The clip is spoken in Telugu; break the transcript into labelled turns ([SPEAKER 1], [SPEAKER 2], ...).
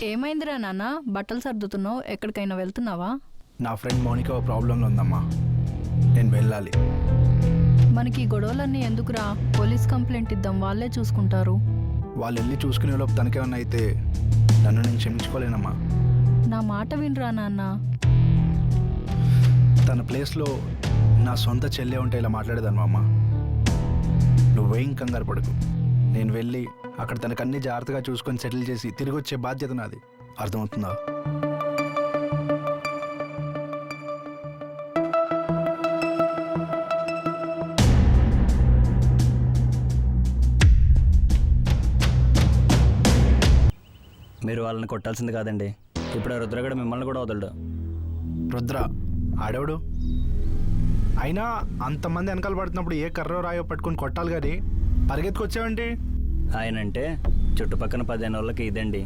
[SPEAKER 1] ఏమైందిరా నాన్న బట్టలు సర్దుతున్నావు? ఎక్కడికైనా వెళ్తున్నావా?
[SPEAKER 2] నా ఫ్రెండ్ మౌనిక ఓ ప్రాబ్లంలో ఉందమ్మా, నేను వెళ్ళాలి.
[SPEAKER 1] మనకి ఈ గొడవలన్నీ ఎందుకురా? పోలీస్ కంప్లైంట్ ఇద్దాం, వాళ్ళే చూసుకుంటారు.
[SPEAKER 2] వాళ్ళు వెళ్ళి చూసుకునే లోపు తనకేమన్నా అయితే నన్ను నేను క్షమించుకోలేనమ్మా.
[SPEAKER 1] నా మాట వినరా నాన్న.
[SPEAKER 2] తన ప్లేస్లో నా సొంత చెల్లె ఉంటే ఇలా మాట్లాడేదాను అమ్మ. నువ్వేం కంగారు పడకు, నేను వెళ్ళి అక్కడ తనకు అన్ని జాగ్రత్తగా చూసుకొని సెటిల్ చేసి తిరిగి వచ్చే బాధ్యత నాది. అర్థమవుతుందా?
[SPEAKER 3] మీరు వాళ్ళని కొట్టాల్సింది కాదండి. ఇప్పుడు ఆ రుద్రగడ మిమ్మల్ని కూడా వదలడు.
[SPEAKER 2] రుద్ర ఆడేవాడు? అయినా అంతమంది వెనకాల పడుతున్నప్పుడు ఏ కర్రో రాయో పట్టుకొని కొట్టాలి కానీ పరిగెత్తుకొచ్చావండి.
[SPEAKER 3] ఆయనంటే చుట్టుపక్కల 15 వాళ్ళకి ఇదండి.